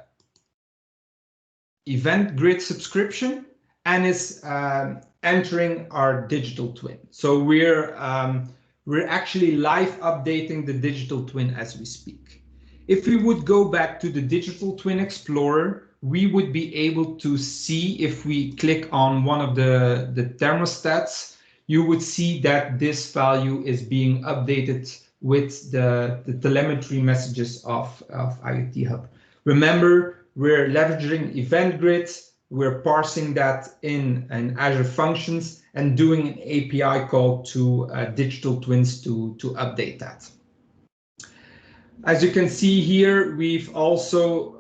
Speaker 2: event grid subscription and is entering our digital twin. So we're actually live updating the digital twin as we speak. If we would go back to the Digital Twin Explorer, we would be able to see, if we click on one of the thermostats, you would see that this value is being updated with the telemetry messages of IoT Hub. Remember, we're leveraging event grids, we're parsing that in Azure Functions and doing an API call to Digital Twins to update that. As you can see here, we're also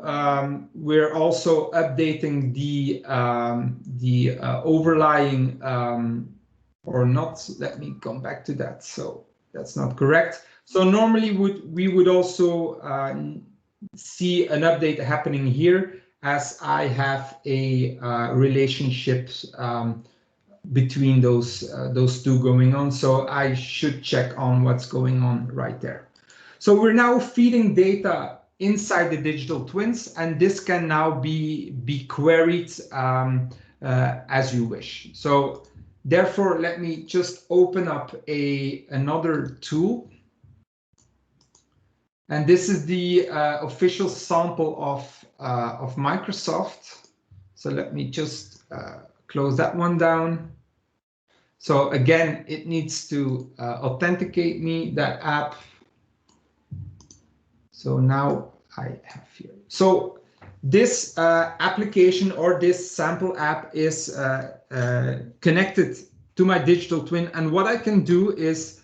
Speaker 2: updating the overlying or not. Let me come back to that. So that's not correct. So normally we would also see an update happening here, as I have a relationship between those two going on. So I should check on what's going on right there. So we're now feeding data inside the digital twins, and this can now be queried as you wish. So therefore, let me just open up another tool. And this is the official sample of Microsoft. So let me just close that one down. So again, it needs to authenticate me, that app. So now I have here. So this application or this sample app is connected to my digital twin. And what I can do is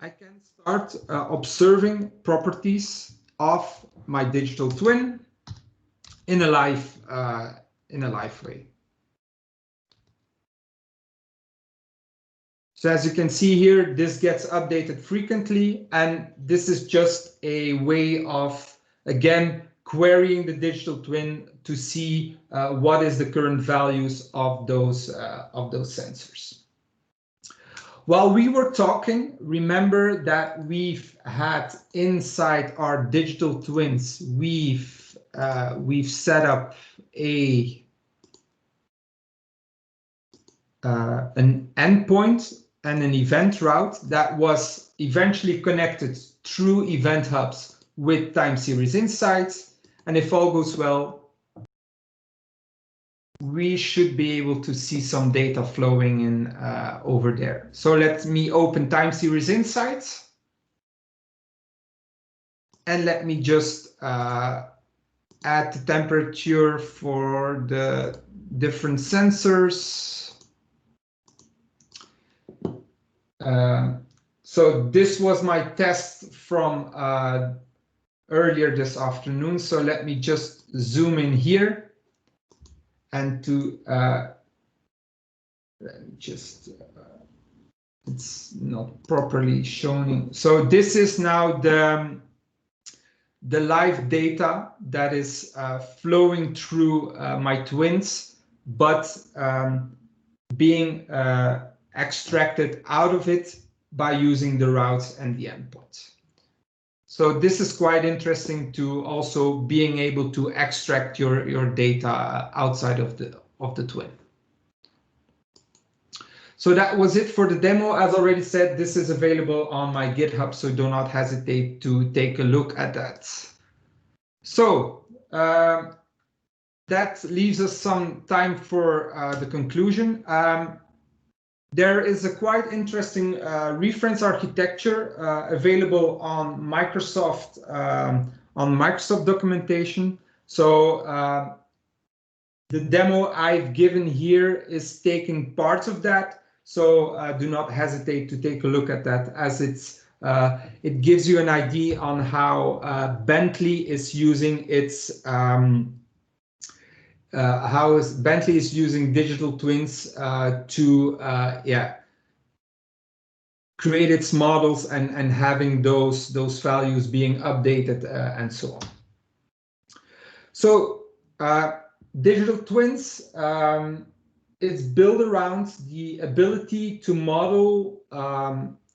Speaker 2: I can start observing properties of my digital twin in a live way. So as you can see here, this gets updated frequently, and this is just a way of, again, querying the digital twin to see what is the current values of those sensors. While we were talking, remember that we've had inside our digital twins, we've set up an endpoint and an event route that was eventually connected through event hubs with time series insights. And if all goes well, we should be able to see some data flowing in over there. So let me open time series insights. And let me just add the temperature for the different sensors. So this was my test from earlier this afternoon. So let me just zoom in here. And to let me just it's not properly showing. So this is now the live data that is flowing through my twins, but being extracted out of it by using the routes and the endpoints. So this is quite interesting to also being able to extract your data outside of the twin. So that was it for the demo. As already said, this is available on my GitHub, so do not hesitate to take a look at that. So that leaves us some time for the conclusion. There is a quite interesting reference architecture available on Microsoft documentation. So the demo I've given here is taking parts of that. So do not hesitate to take a look at that, as it gives you an idea on how Bentley is using its Bentley is using digital twins to create its models and having those values being updated and so on. So digital twins is built around the ability to model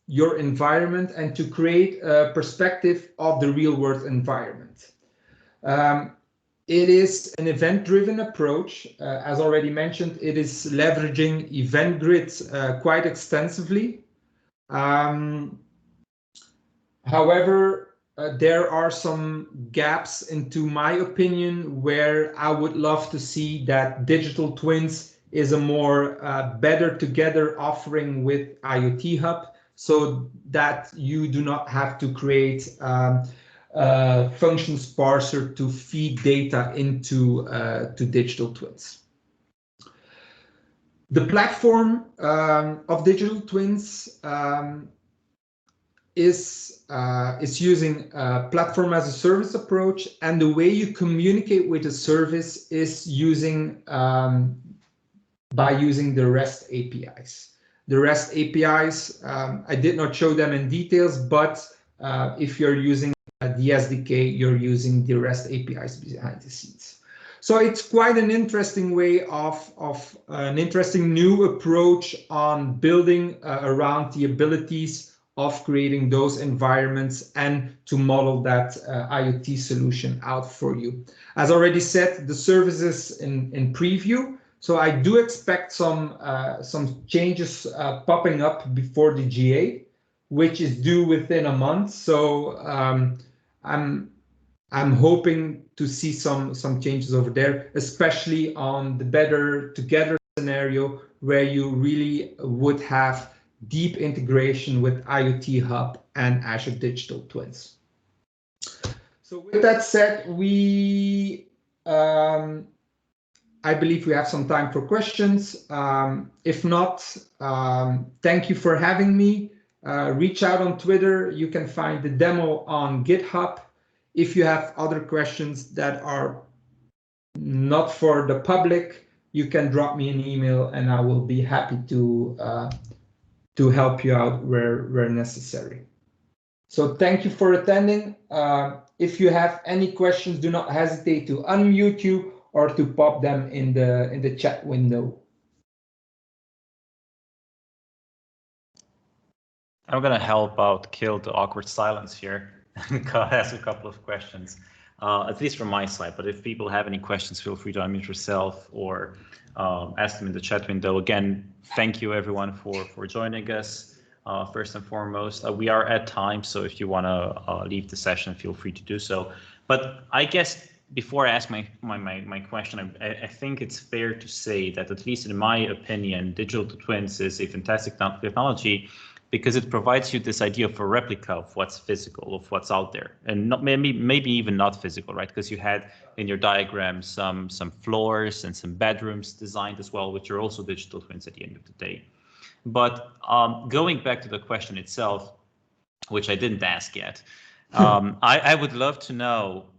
Speaker 2: your environment and to create a perspective of the real world environment. It is an event-driven approach. As already mentioned, it is leveraging event grids quite extensively. However, there are some gaps, into my opinion, where I would love to see that digital twins is a more better together offering with IoT Hub, so that you do not have to create functions parser to feed data into to digital twins. The platform of digital twins is using a platform as a service approach, and the way you communicate with the service is using by using the REST APIs. The REST APIs, I did not show them in details, but if you're using the SDK, you're using the REST APIs behind the scenes. So it's quite an interesting way of an interesting new approach on building around the abilities of creating those environments and to model that IoT solution out for you. As already said, the service is in preview. So I do expect some changes popping up before the GA, which is due within a month. So I'm hoping to see some changes over there, especially on the better together scenario, where you really would have deep integration with IoT Hub and Azure Digital Twins. So with that said, I believe we have some time for questions. If not, thank you for having me. Reach out on Twitter. You can find the demo on GitHub. If you have other questions that are not for the public, you can drop me an email and I will be happy to help you out where necessary. So thank you for attending. If you have any questions, do not hesitate to unmute you or to pop them in the chat window.
Speaker 1: I'm gonna help out kill the awkward silence here and ask a couple of questions, at least from my side. But if people have any questions, feel free to unmute yourself or ask them in the chat window. Again, thank you everyone for joining us. First and foremost, we are at time, so if you want to leave the session, feel free to do so. But I guess before I ask my question, I think it's fair to say that, at least in my opinion, Digital Twins is a fantastic technology because it provides you this idea of a replica of what's physical, of what's out there, and not maybe even not physical, right? Because you had in your diagram some floors and some bedrooms designed as well, which are also digital twins at the end of the day. But going back to the question itself, which I didn't ask yet, I would love to know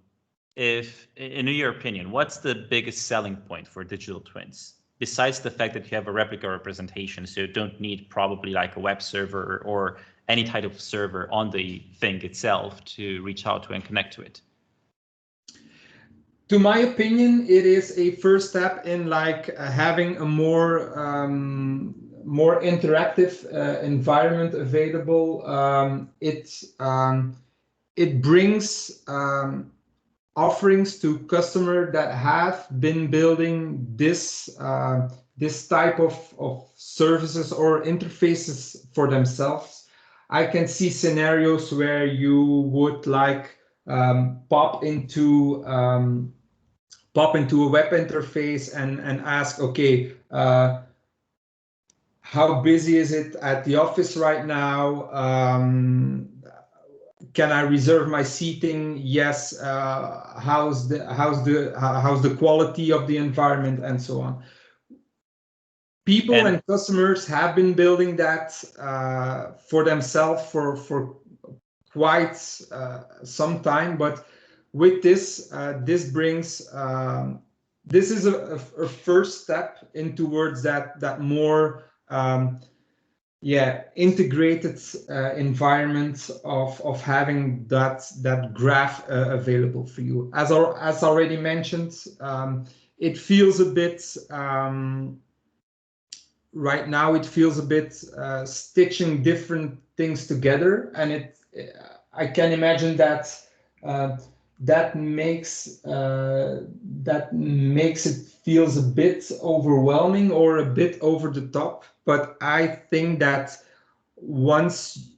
Speaker 1: if, in your opinion, what's the biggest selling point for digital twins? Besides the fact that you have a replica representation, so you don't need probably like a web server or any type of server on the thing itself to reach out to and connect to it.
Speaker 2: To my opinion, it is a first step in like having a more interactive environment available. It brings offerings to customers that have been building this type of services or interfaces for themselves. I can see scenarios where you would like pop into a web interface and ask, okay, how busy is it at the office right now? Can I reserve my seating? Yes. How's the quality of the environment and so on? People and customers have been building that for themselves for quite some time, but with this, this brings this is a first step in towards that more integrated environment of having that graph available for you. As already mentioned, it feels a bit right now. It feels a bit stitching different things together, and I can imagine that that makes it feels a bit overwhelming or a bit over the top. But I think that once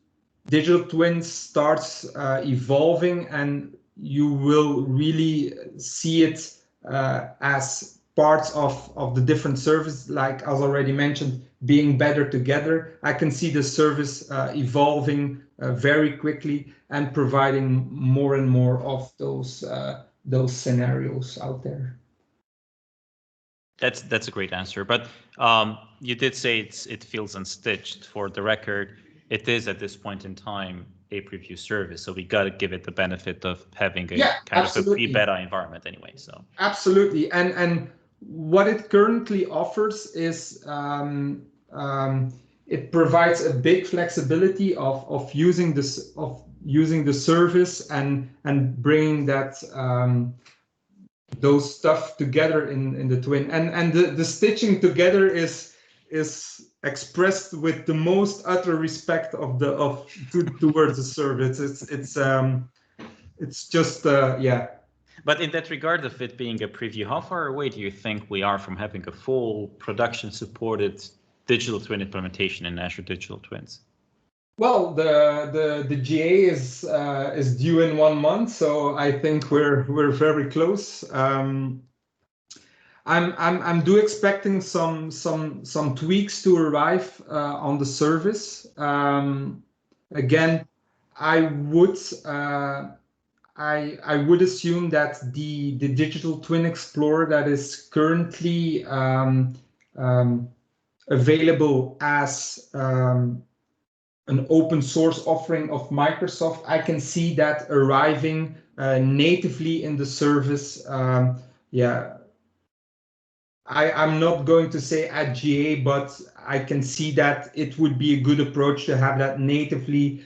Speaker 2: Digital Twins starts evolving, and you will really see it as parts of the different service, like as already mentioned, being better together. I can see the service evolving very quickly and providing more and more of those scenarios out there.
Speaker 1: That's a great answer, but you did say it feels unstitched. For the record, it is at this point in time a preview service, so we got to give it the benefit of having a kind of a pre-beta environment anyway. So absolutely,
Speaker 2: and what it currently offers is it provides a big flexibility of using this using the service and bringing that those stuff together in the twin, and the stitching together is expressed with the most utter respect towards the service. It's just yeah.
Speaker 1: But in that regard of it being a preview, how far away do you think we are from having a full production supported digital twin implementation in Azure Digital Twins?
Speaker 2: Well, the GA is due in 1 month, so I think we're very close. I'm expecting some tweaks to arrive on the service. Again, I would assume that the Digital Twin Explorer that is currently available as an open source offering of Microsoft, I can see that arriving natively in the service. I'm not going to say at GA, but I can see that it would be a good approach to have that natively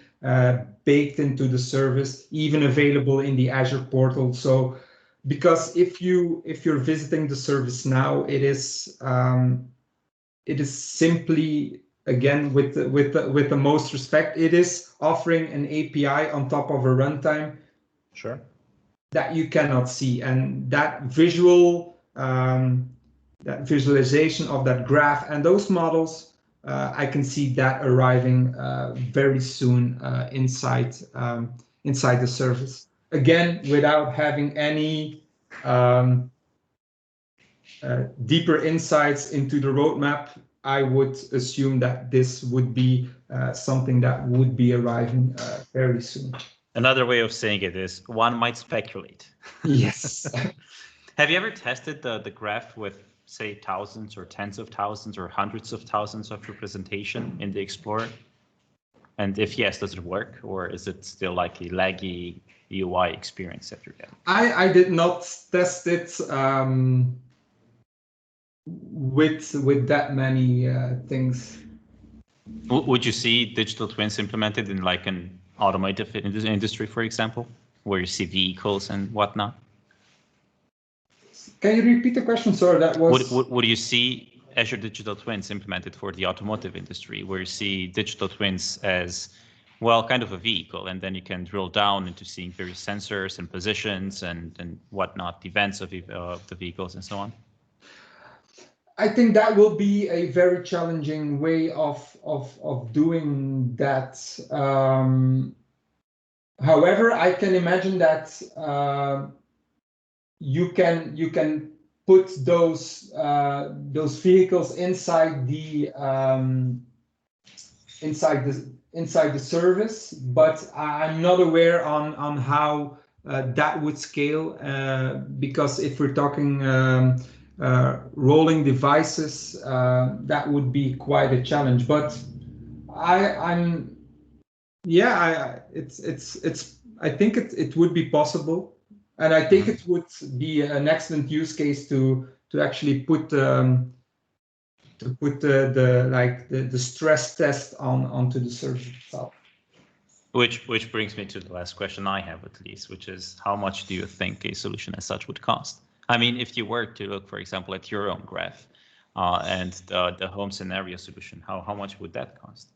Speaker 2: baked into the service, even available in the Azure portal. So, because if you're visiting the service now, it is simply, again, with the most respect, it is offering an API on top of a runtime.
Speaker 1: Sure.
Speaker 2: That you cannot see, and that visualization of that graph and those models, I can see that arriving very soon inside the service. Again, without having any deeper insights into the roadmap, I would assume that this would be something that would be arriving very soon.
Speaker 1: Another way of saying it is one might speculate.
Speaker 2: Yes.
Speaker 1: Have you ever tested the graph with, say, thousands or tens of thousands or hundreds of thousands of representation in the Explorer? And if yes, does it work, or is it still like a laggy UI experience that you're getting?
Speaker 2: I did not test it with that many things.
Speaker 1: Would you see digital twins implemented in like an automotive industry, for example, where you see vehicles and whatnot?
Speaker 2: Can you repeat the question? Sorry, that was...
Speaker 1: Would you see Azure Digital Twins implemented for the automotive industry, where you see digital twins as, well, kind of a vehicle, and then you can drill down into seeing various sensors and positions and whatnot, events of the vehicles and so on?
Speaker 2: I think that will be a very challenging way of doing that. However, I can imagine that you can put those vehicles inside the service, but I'm not aware on how that would scale, because if we're talking rolling devices, that would be quite a challenge. But I think it would be possible, and I think it would be an excellent use case to actually put the stress test onto the service itself.
Speaker 1: Which brings me to the last question I have, at least, which is, how much do you think a solution as such would cost? I mean, if you were to look, for example, at your own graph and the home scenario solution, how much would that cost?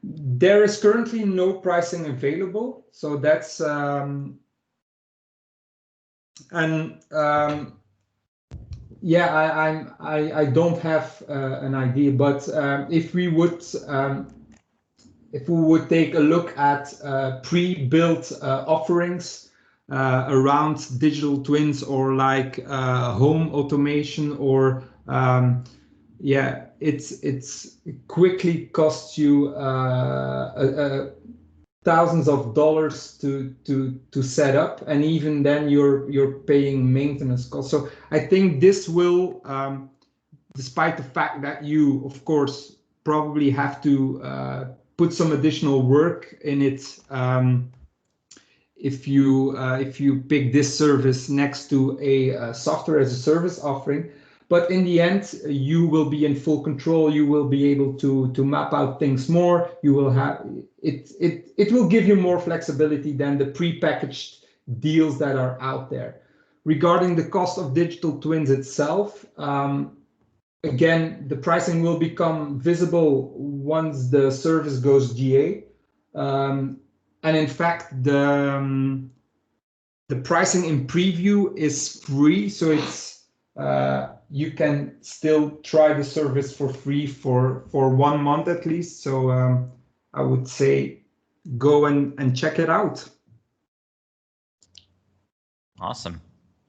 Speaker 2: There is currently no pricing available, so that's I don't have an idea, but if we would take a look at pre-built offerings around digital twins, or like home automation, or it quickly costs you thousands of dollars to set up, and even then you're paying maintenance costs. So I think this will, despite the fact that you, of course, probably have to put some additional work in it, if you pick this service next to a software as a service offering. But in the end, you will be in full control. You will be able to map out things more. You will have it will give you more flexibility than the prepackaged deals that are out there. Regarding the cost of digital twins itself, again, the pricing will become visible once the service goes GA. And in fact, the pricing in preview is free, so it's you can still try the service for free for 1 month at least. So I would say go and check it out.
Speaker 1: Awesome.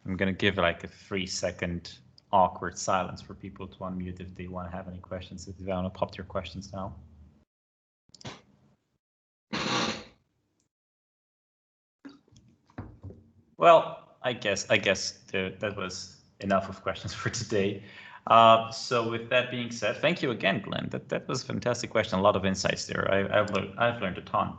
Speaker 1: I'm going to give like a 3-second awkward silence for people to unmute if they want to have any questions. If you want to pop your questions now. Well, I guess that was enough of questions for today. So with that being said, thank you again, Glenn. That was a fantastic question. A lot of insights there. I've learned a ton.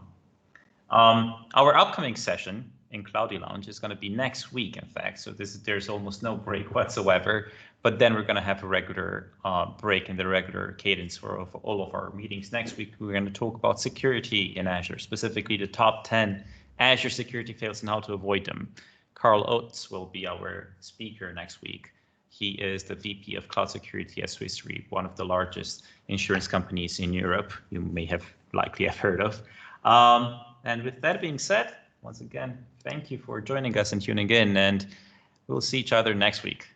Speaker 1: Our upcoming session in Cloudee Lounge is going to be next week, in fact. So there's almost no break whatsoever. But then we're going to have a regular break in the regular cadence for all of our meetings. Next week, we're going to talk about security in Azure, specifically the top 10 Azure security fails and how to avoid them. Carl Oates will be our speaker next week. He is the VP of Cloud Security at Swiss Re, one of the largest insurance companies in Europe. You may likely have heard of. And with that being said, once again, thank you for joining us and tuning in, and we'll see each other next week.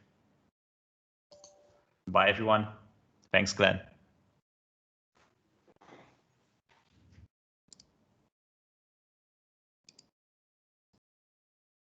Speaker 1: Bye, everyone. Thanks, Glenn.